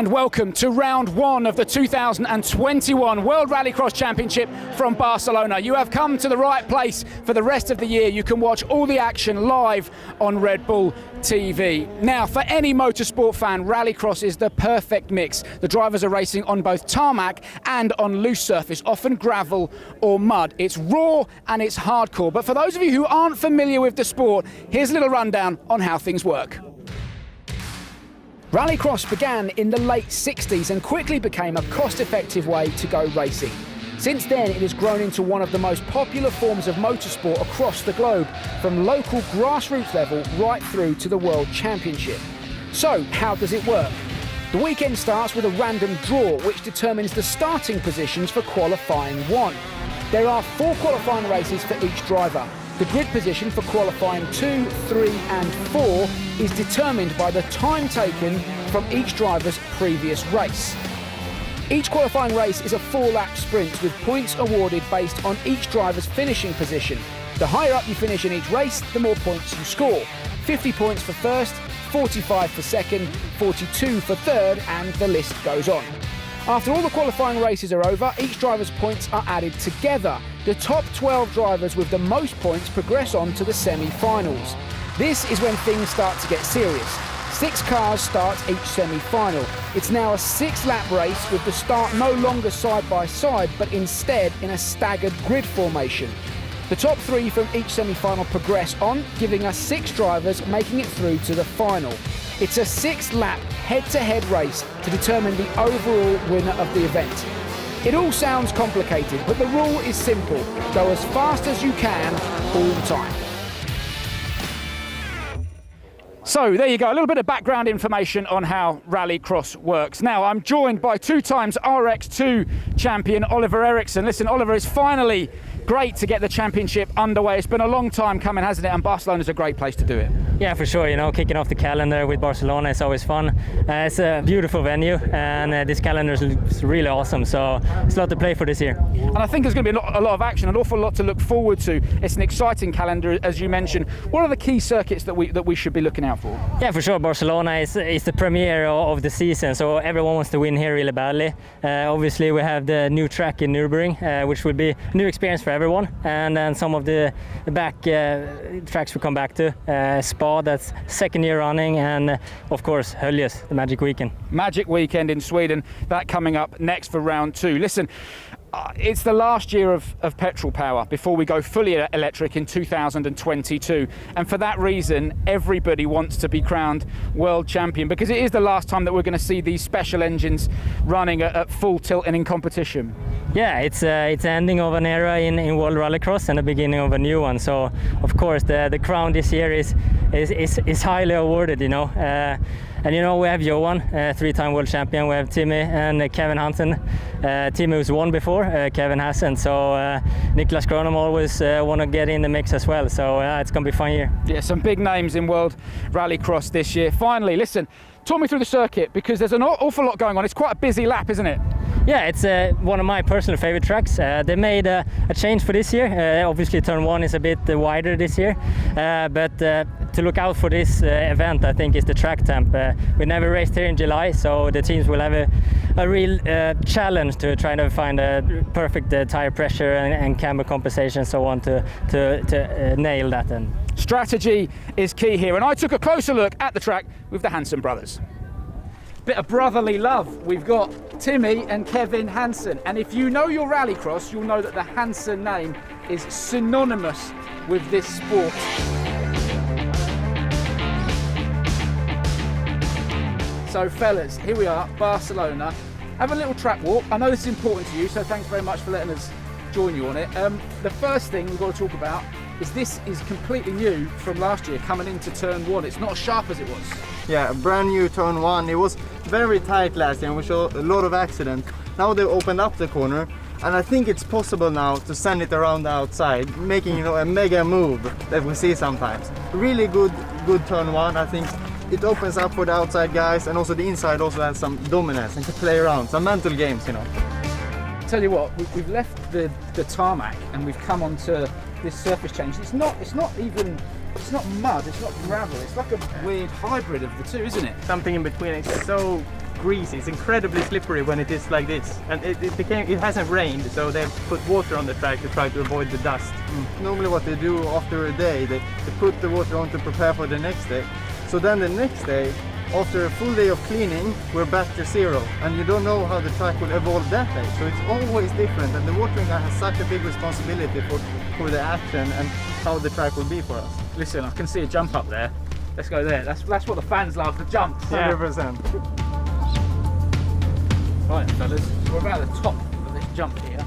And welcome to round one of the 2021 World Rallycross Championship from Barcelona. You have come to the right place for the rest of the year. You can watch all the action live on Red Bull TV. Now, for any motorsport fan, Rallycross is the perfect mix. The drivers are racing on both tarmac and on loose surface, often gravel or mud. It's raw and it's hardcore. But for those of you who aren't familiar with the sport, here's a little rundown on how things work. Rallycross began in the late 60s and quickly became a cost-effective way to go racing. Since then, it has grown into one of the most popular forms of motorsport across the globe, from local grassroots level right through to the World Championship. So, how does it work? The weekend starts with a random draw, which determines the starting positions for qualifying one. There are 4 qualifying races for each driver. The grid position for qualifying 2, 3 and 4 is determined by the time taken from each driver's previous race. Each qualifying race is a 4-lap sprint with points awarded based on each driver's finishing position. The higher up you finish in each race, the more points you score. 50 points for first, 45 for second, 42 for third, and the list goes on. After all the qualifying races are over, each driver's points are added together. The top 12 drivers with the most points progress on to the semi-finals. This is when things start to get serious. 6 cars start each semi-final. It's now a 6-lap race with the start no longer side by side, but instead in a staggered grid formation. The top 3 from each semi-final progress on, giving us 6 drivers making it through to the final. It's a 6-lap head-to-head race to determine the overall winner of the event. It all sounds complicated, but the rule is simple. Go as fast as you can all the time. So there you go, a little bit of background information on how Rallycross works. Now, I'm joined by 2 times RX2 champion Oliver Eriksson. Listen, Oliver, it's finally great to get the championship underway. It's been a long time coming, hasn't it? And Barcelona's a great place to do it. Yeah, for sure. You know, kicking off the calendar with Barcelona is always fun. It's a beautiful venue, and this calendar is really awesome. So it's a lot to play for this year. And I think there's going to be a lot of action, an awful lot to look forward to. It's an exciting calendar, as you mentioned. What are the key circuits that we should be looking out for? Yeah, for sure. Barcelona is the premiere of the season, so everyone wants to win here really badly. Obviously, we have the new track in Nürburgring, which will be a new experience for everyone. And then some of the back tracks we come back to. Spa, that's 2nd year running, and of course Höljes, the Magic Weekend. Magic Weekend in Sweden, that coming up next for round 2. Listen, it's the last year of petrol power before we go fully electric in 2022, and for that reason everybody wants to be crowned world champion, because it is the last time that we're going to see these special engines running at full tilt and in competition. Yeah, it's the ending of an era in World Rallycross and the beginning of a new one. So of course the crown this year is highly awarded, you know. And you know, we have Johan, 3-time world champion. We have Timmy and Kevin Hansen. Timmy who's won before, Kevin hasn't. So Niklas Kronom always want to get in the mix as well. So it's going to be a fun year. Yeah, some big names in World Rallycross this year. Finally, listen, talk me through the circuit, because there's an awful lot going on. It's quite a busy lap, isn't it? Yeah, it's one of my personal favorite tracks. They made a change for this year. Obviously, turn 1 is a bit wider this year, but to look out for this event, I think, is the track temp. We never raced here in July, so the teams will have a real challenge to try to find a perfect tire pressure and camber compensation and so on to nail that. And strategy is key here, and I took a closer look at the track with the Hansen brothers. Bit of brotherly love. We've got Timmy and Kevin Hansen, and if you know your rallycross, you'll know that the Hansen name is synonymous with this sport. So fellas, here we are, Barcelona. Have a little track walk. I know this is important to you, so thanks very much for letting us join you on it. The first thing we've got to talk about is this is completely new from last year, coming into turn 1. It's not as sharp as it was. Yeah, brand new turn 1. It was very tight last year and we saw a lot of accidents. Now they opened up the corner, and I think it's possible now to send it around the outside, making, you know, a mega move that we see sometimes. Really good turn 1. I think it opens up for the outside guys, and also the inside also has some dominance and to play around, some mental games, you know. Tell you what, we've left the tarmac and we've come onto this surface change. It's not mud, it's not gravel, it's like a weird hybrid of the two, isn't it? Something in between. It's so greasy. It's incredibly slippery when it is like this. And it hasn't rained, so they've put water on the track to try to avoid the dust. Normally what they do after a day, they put the water on to prepare for the next day. So then the next day, after a full day of cleaning, we're back to zero. And you don't know how the track will evolve that day. So it's always different. And the watering guy has such a big responsibility for the action and how the track will be for us. Listen, I can see a jump up there. Let's go there. That's what the fans love, the jumps. 100%. Right, fellas, so we're about the top of this jump here,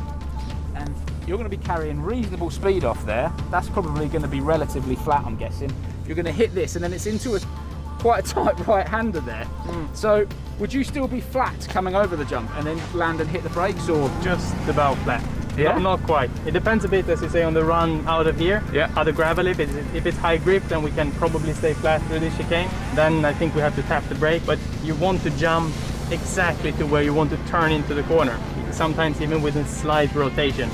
and you're going to be carrying reasonable speed off there. That's probably going to be relatively flat, I'm guessing. You're going to hit this, and then it's into quite a tight right-hander there. So, would you still be flat coming over the jump and then land and hit the brakes, or Just about flat. Yeah? Not quite. It depends a bit, as you say, on the run out of here. Yeah. How the gravel, if it's high grip, then we can probably stay flat through this chicane. Then I think we have to tap the brake, but you want to jump exactly to where you want to turn into the corner. Sometimes even with a slight rotation.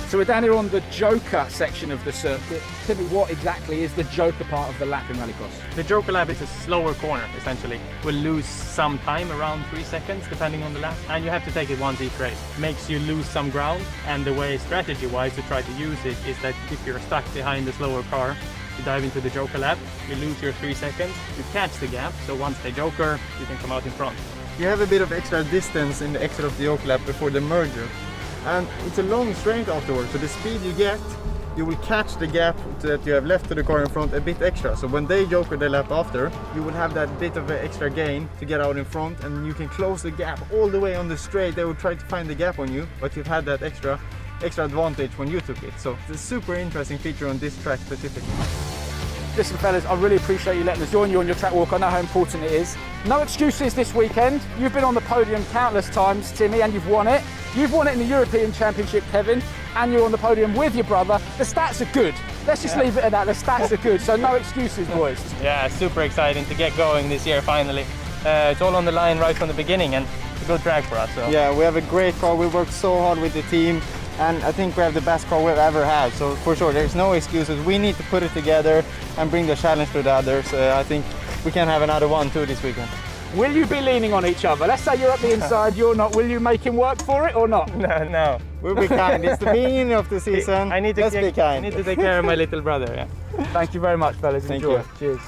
So we're down here on the Joker section of the circuit. Tell me, what exactly is the Joker part of the lap in Rallycross? The Joker lap is a slower corner, essentially. We'll lose some time, around 3 seconds, depending on the lap. And you have to take it once each race. Makes you lose some ground. And the way, strategy-wise, to try to use it is that if you're stuck behind the slower car, you dive into the Joker lap, you lose your 3 seconds, you catch the gap. So once they Joker, you can come out in front. You have a bit of extra distance in the exit of the yoke lap before the merger. And it's a long straight afterwards, so the speed you get, you will catch the gap that you have left to the car in front a bit extra. So when they joker the lap after, you will have that bit of an extra gain to get out in front, and you can close the gap all the way on the straight. They will try to find the gap on you, but you've had that extra advantage when you took it. So it's a super interesting feature on this track specifically. Listen, fellas, I really appreciate you letting us join you on your track walk. I know how important it is. No excuses this weekend. You've been on the podium countless times, Timmy, and you've won it. You've won it in the European Championship, Kevin, and you're on the podium with your brother. The stats are good. Let's just leave it at that. The stats are good, so no excuses, boys. Yeah, super exciting to get going this year finally. It's all on the line right from the beginning, and it's a good track for us. So. Yeah, we have a great car. We worked so hard with the team, and I think we have the best car we've ever had. So for sure, there's no excuses. We need to put it together and bring the challenge to the others. I think we can have another one too this weekend. Will you be leaning on each other? Let's say you're at the inside, you're not. Will you make him work for it or not? No. We'll be kind. It's the beginning of the season. Let's be kind. I need to take care of my little brother. Yeah. Thank you very much, fellas. Thank Enjoy. you. Cheers.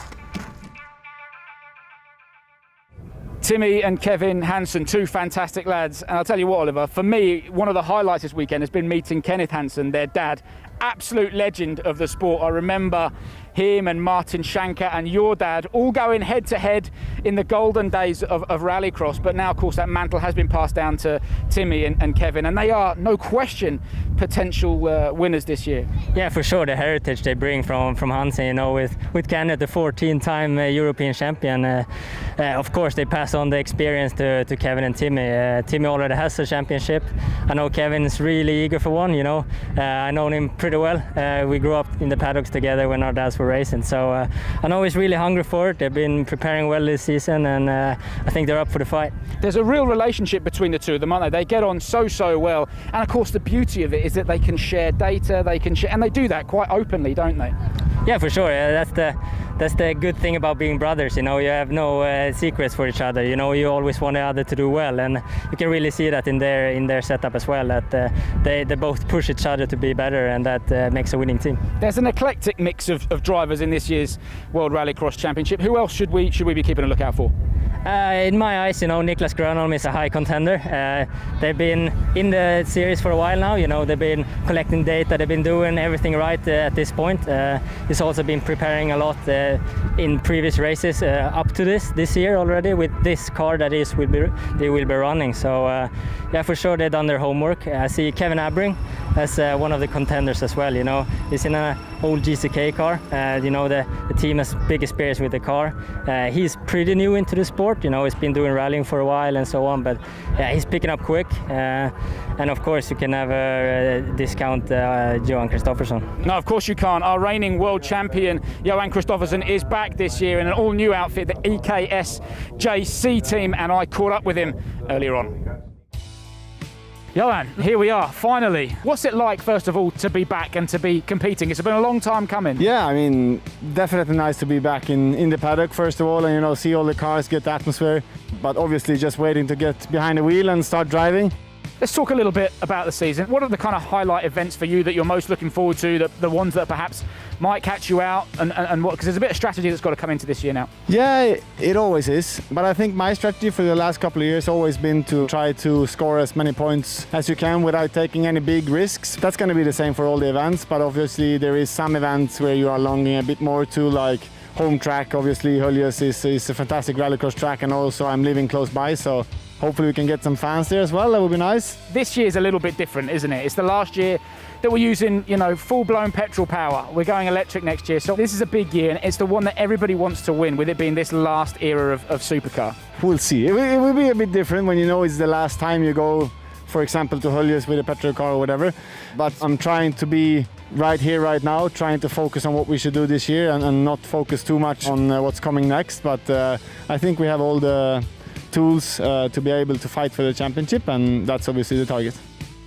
Timmy and Kevin Hansen, two fantastic lads. And I'll tell you what, Oliver, for me, one of the highlights this weekend has been meeting Kenneth Hansen, their dad. Absolute legend of the sport. I remember him and Martin Shanker and your dad all going head to head in the golden days of rallycross, but now of course that mantle has been passed down to Timmy and Kevin, and they are no question potential winners this year. Yeah, for sure, the heritage they bring from Hansen, you know, with Kenneth, the 14-time European champion. Of course they pass on the experience to Kevin and Timmy. Timmy already has a championship. I know Kevin is really eager for one, you know. I know him pretty well. We grew up in the paddocks together when our dads were racing, so I know he's really hungry for it. They've been preparing well this season, and I think they're up for the fight. There's a real relationship between the two of them, aren't they? They get on so well, and of course the beauty of it is that they can share data, they can share, and they do that quite openly, don't they? Yeah, for sure. That's the good thing about being brothers. You know, you have no secrets for each other. You know, you always want the other to do well, and you can really see that in their setup as well. That they both push each other to be better, and that makes a winning team. There's an eclectic mix of drivers in this year's World Rallycross Championship. Who else should we be keeping a lookout for? In my eyes, you know, Niklas Grönholm is a high contender. They've been in the series for a while now. You know, they've been collecting data, they've been doing everything right at this point. He's also been preparing a lot in previous races up to this year already with this car that they will be running. So yeah, for sure they've done their homework. I see Kevin Abring as one of the contenders as well. You know, he's in an old GCK car. You know, the team has big experience with the car. He's pretty new into the sport. You know, he's been doing rallying for a while and so on, but yeah, he's picking up quick. And of course you can never discount Johan Kristoffersson. No, of course you can't. Our reigning world champion Johan Kristoffersson is back this year in an all-new outfit, the EKS JC team, and I caught up with him earlier on. Johan, here we are, finally. What's it like, first of all, to be back and to be competing? It's been a long time coming. Yeah, I mean, definitely nice to be back in the paddock, first of all, and, you know, see all the cars, get the atmosphere. But obviously just waiting to get behind the wheel and start driving. Let's talk a little bit about the season. What are the kind of highlight events for you that you're most looking forward to, the ones that perhaps might catch you out, and what? Because there's a bit of strategy that's got to come into this year now. Yeah, it always is. But I think my strategy for the last couple of years has always been to try to score as many points as you can without taking any big risks. That's going to be the same for all the events, but obviously there is some events where you are longing a bit more to, like home track. Obviously Höljes is a fantastic rallycross track, and also I'm living close by, so hopefully we can get some fans there as well. That would be nice. This year's a little bit different, isn't it? It's the last year that we're using, you know, full-blown petrol power. We're going electric next year, so this is a big year, and it's the one that everybody wants to win, with it being this last era of supercar. We'll see. It will be a bit different when you know it's the last time you go, for example, to Höljes with a petrol car or whatever. But I'm trying to be right here, right now, trying to focus on what we should do this year and not focus too much on what's coming next. But I think we have all the tools to be able to fight for the championship, and that's obviously the target.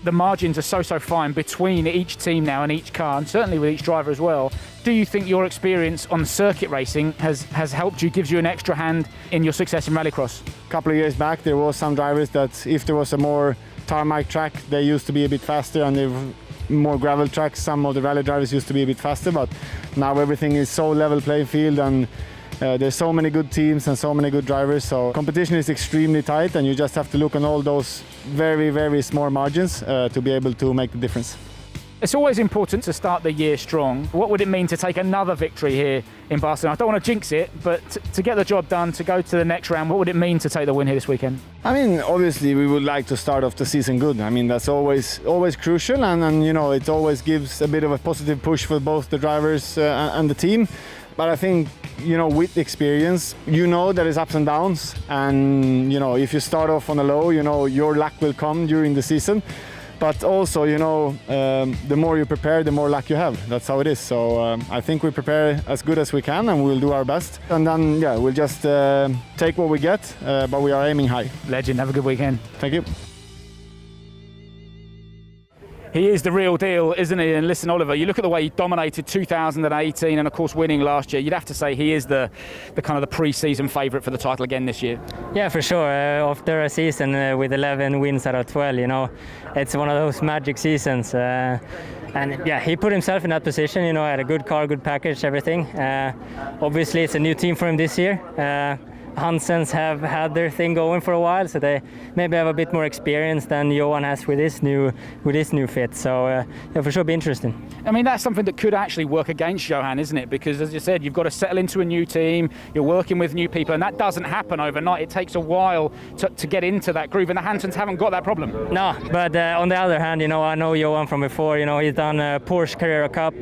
The margins are so fine between each team now and each car, and certainly with each driver as well. Do you think your experience on circuit racing has helped you, gives you an extra hand in your success in rallycross? A couple of years back there was some drivers that if there was a more tarmac track, they used to be a bit faster, and they more gravel tracks, some of the rally drivers used to be a bit faster, but now everything is so level playing field, and there's so many good teams and so many good drivers, so competition is extremely tight, and you just have to look on all those very, very small margins to be able to make the difference. It's always important to start the year strong. What would it mean to take another victory here in Barcelona? I don't want to jinx it, but to get the job done, to go to the next round, what would it mean to take the win here this weekend? I mean, obviously we would like to start off the season good. I mean, that's always crucial, and you know, it always gives a bit of a positive push for both the drivers and the team. But I think, you know, with experience, you know there is ups and downs, and you know, if you start off on a low, you know, your luck will come during the season. But also, you know, the more you prepare, the more luck you have. That's how it is. So I think we prepare as good as we can, and we'll do our best. And then, yeah, we'll just take what we get, but we are aiming high. Legend, have a good weekend. Thank you. He is the real deal, isn't he? And listen, Oliver, you look at the way he dominated 2018 and, of course, winning last year. You'd have to say he is the kind of the pre-season favourite for the title again this year. Yeah, for sure. After a season with 11 wins out of 12, you know, it's one of those magic seasons. And yeah, he put himself in that position, you know, had a good car, good package, everything. Obviously, it's a new team for him this year. Hansens have had their thing going for a while, so they maybe have a bit more experience than Johan has with his new fit. So yeah, for sure, be interesting. I mean, that's something that could actually work against Johan, isn't it? Because as you said, you've got to settle into a new team, you're working with new people, and that doesn't happen overnight. It takes a while to get into that groove, and the Hansens haven't got that problem. No, but on the other hand, you know, I know Johan from before. You know, he's done Porsche Carrera Cup,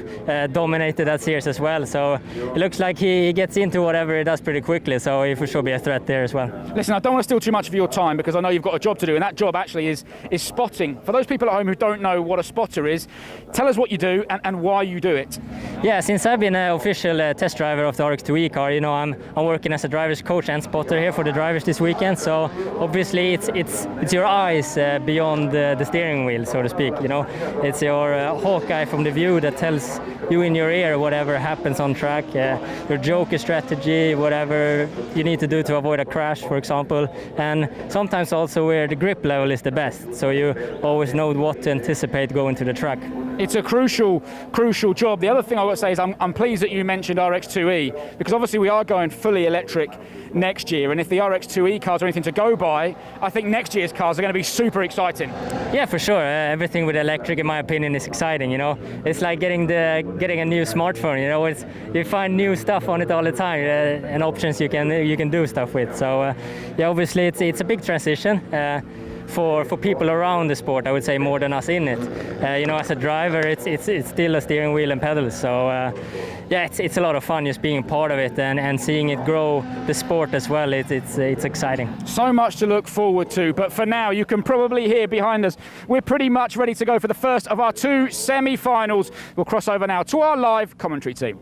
dominated that series as well. So it looks like he gets into whatever he does pretty quickly. So he for sure be a threat there as well. Listen, I don't want to steal too much of your time because I know you've got a job to do, and that job actually is spotting. For those people at home who don't know what a spotter is, tell us what you do and why you do it. Yeah, since I've been an official test driver of the RX2E car, you know, I'm working as a driver's coach and spotter here for the drivers this weekend. So obviously it's your eyes beyond the steering wheel, so to speak. You know, it's your Hawkeye from the view that tells you in your ear whatever happens on track, your joker strategy, whatever you need to do to avoid a crash, for example, and sometimes also where the grip level is the best, so you always know what to anticipate going to the track. It's a crucial job. The other thing I want to say is I'm pleased that you mentioned RX2E, because obviously we are going fully electric next year, and if the RX2E cars are anything to go by, I think next year's cars are going to be super exciting. Yeah, for sure. Everything with electric, in my opinion, is exciting. You know, it's like getting a new smartphone. You know, you find new stuff on it all the time, and options you can do stuff with. So yeah, obviously it's a big transition. For people around the sport, I would say, more than us in it. You know, as a driver, it's still a steering wheel and pedals. So yeah, it's a lot of fun just being part of it and seeing it grow the sport as well. It's exciting. So much to look forward to. But for now, you can probably hear behind us, we're pretty much ready to go for the first of our two semi-finals. We'll cross over now to our live commentary team.